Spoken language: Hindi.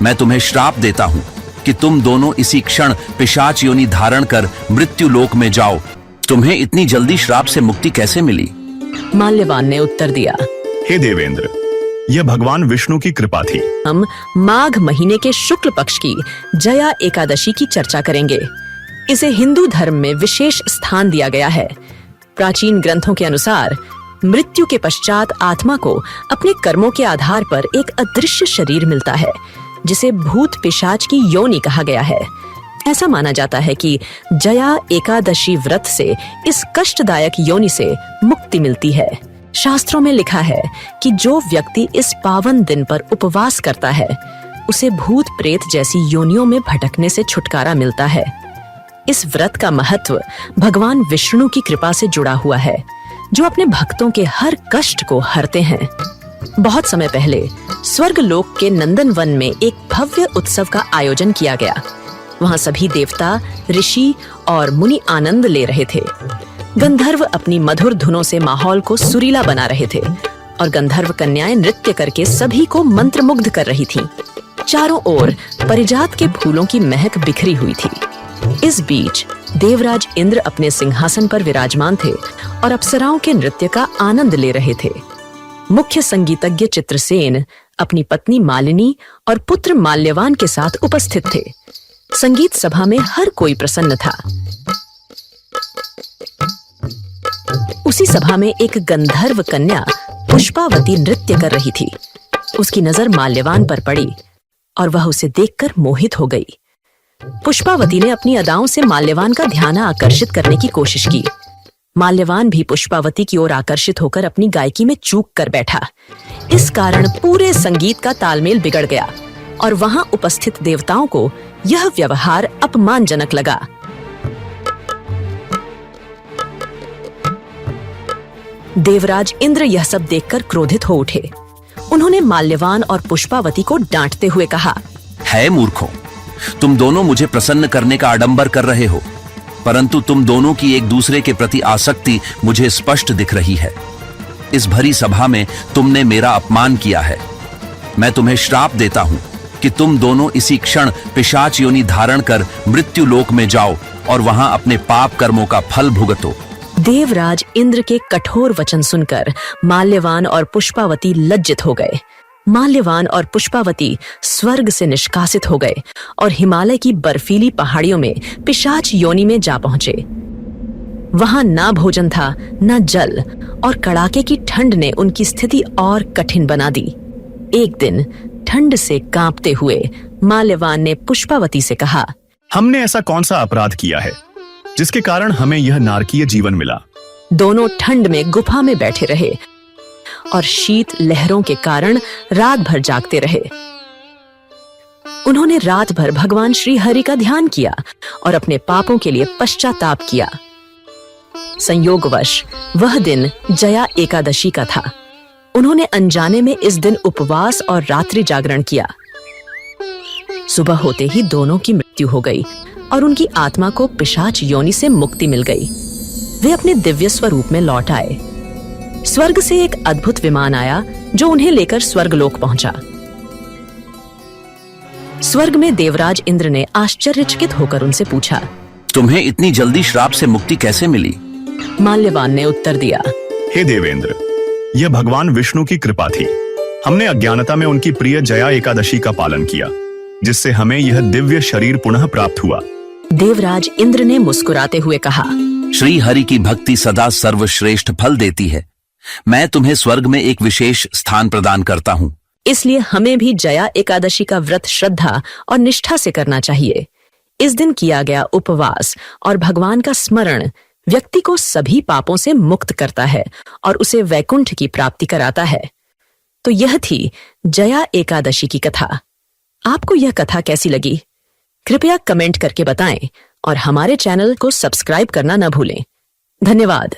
मैं तुम्हें श्राप देता हूँ कि तुम दोनों इसी क्षण पिशाच योनि धारण कर मृत्यु लोक में जाओ। तुम्हें इतनी जल्दी श्राप से मुक्ति कैसे मिली? माल्यवान ने उत्तर दिया, हे देवेंद्र, यह भगवान विष्णु की कृपा थी। हम माघ महीने के शुक्ल पक्ष की जया एकादशी की चर्चा करेंगे। इसे हिंदू धर्म में विशेष स्थान दिया गया है। प्राचीन ग्रंथों के अनुसार मृत्यु के पश्चात आत्मा को अपने कर्मों के आधार पर एक अदृश्य शरीर मिलता है, जिसे भूत पिशाच की योनि कहा गया है। ऐसा माना जाता है कि जया एकादशी व्रत से इस कष्टदायक योनि से मुक्ति मिलती है। शास्त्रों में लिखा है कि जो व्यक्ति इस पावन दिन पर उपवास करता है, उसे भूत प्रेत जैसी योनियों में भटकने से छुटकारा मिलता है। इस व्रत का महत्व भगवान विष्णु की कृपा से जुड़ा हुआ है, जो अपने भक्तों के हर कष्ट को हरते हैं। बहुत समय पहले स्वर्ग लोक के नंदन वन में एक भव्य उत्सव का आयोजन किया गया। वहां सभी देवता, ऋषि और मुनि आनंद ले रहे थे। गंधर्व अपनी मधुर धुनों से माहौल को सुरीला बना रहे थे और गंधर्व कन्याएं नृत्य करके सभी को मंत्रमुग्ध कर रही थीं। चारों ओर परिजात के फूलों की महक बिखरी हुई थी। इस बीच देवराज इंद्र अपने सिंहासन पर विराजमान थे और अप्सराओं के नृत्य का आनंद ले रहे थे। मुख्य संगीतज्ञ चित्रसेन अपनी पत्नी मालिनी और पुत्र माल्यवान के साथ उपस्थित थे। संगीत सभा में हर कोई प्रसन्न था। उसी सभा में एक गंधर्व कन्या पुष्पावती नृत्य कर रही थी। उसकी नजर माल्यवान पर पड़ी और वह उसे देखकर मोहित हो गई। पुष्पावती ने अपनी अदाओं से माल्यवान का ध्यान आकर्षित करने की कोशिश की। माल्यवान भी पुष्पावती की ओर आकर्षित होकर अपनी गायकी में चूक कर बैठा। इस कारण पूरे संगीत का तालमेल बिगड़ गया और वहां उपस्थित देवताओं को यह व्यवहार अपमानजनक लगा। देवराज इंद्र यह सब देखकर क्रोधित हो उठे। उन्होंने माल्यवान और पुष्पावती को डांटते हुए कहा, है मूर्खों, तुम दोनों मुझे प्रसन्न करने का आडंबर कर रहे हो, परंतु तुम दोनों की एक दूसरे के प्रति आसक्ति मुझे स्पष्ट दिख रही है। इस भरी सभा में तुमने मेरा अपमान किया है। मैं तुम्हें श्राप देता हूं कि तुम दोनों इसी क्षण पिशाच योनि धारण कर मृत्यु लोक में जाओ और वहां अपने पाप कर्मों का फल भुगतो। देवराज इंद्र के कठोर वचन सुनकर माल्यवान और पुष्पावती लज्जित हो गए। माल्यवान और पुष्पावती स्वर्ग से निष्कासित हो गए और हिमालय की बर्फीली पहाड़ियों में पिशाच योनि में जा पहुंचे। वहां ना भोजन था, ना जल, और कड़ाके की ठंड ने उनकी स्थिति और कठिन बना दी। एक दिन ठंड से कांपते हुए माल्यवान ने पुष्पावती से कहा, हमने ऐसा कौन सा अपराध किया है जिसके कारण हमें यह नारकीय जीवन मिला? दोनों ठंड में गुफा में बैठे रहे और शीत लहरों के कारण रात भर जागते रहे। उन्होंने रात भर भगवान श्री हरि का ध्यान किया और अपने पापों के लिए पश्चाताप किया। संयोगवश वह दिन जया एकादशी का था। उन्होंने अनजाने में इस दिन उपवास और रात्रि जागरण किया। सुबह होते ही दोनों की मृत्यु हो गई और उनकी आत्मा को पिशाच योनि से मुक्ति मिल गई। वे अपने दिव्य स्वरूप में लौट आए। स्वर्ग से एक अद्भुत विमान आया जो उन्हें लेकर स्वर्गलोक पहुंचा। स्वर्ग में देवराज इंद्र ने आश्चर्यचकित होकर उनसे पूछा, तुम्हें इतनी जल्दी श्राप से मुक्ति कैसे मिली? माल्यवान ने उत्तर दिया, हे देवेंद्र, यह भगवान विष्णु की कृपा थी। हमने अज्ञानता में उनकी प्रिय जया एकादशी का पालन किया, जिससे हमें यह दिव्य शरीर पुनः प्राप्त हुआ। देवराज इंद्र ने मुस्कुराते हुए कहा, श्री हरि की भक्ति सदा सर्वश्रेष्ठ फल देती है। मैं तुम्हें स्वर्ग में एक विशेष स्थान प्रदान करता हूँ। इसलिए हमें भी जया एकादशी का व्रत श्रद्धा और निष्ठा से करना चाहिए। इस दिन किया गया उपवास और भगवान का स्मरण व्यक्ति को सभी पापों से मुक्त करता है और उसे वैकुंठ की प्राप्ति कराता है। तो यह थी जया एकादशी की कथा। आपको यह कथा कैसी लगी? कृपया कमेंट करके बताएं और हमारे चैनल को सब्सक्राइब करना न भूलें। धन्यवाद।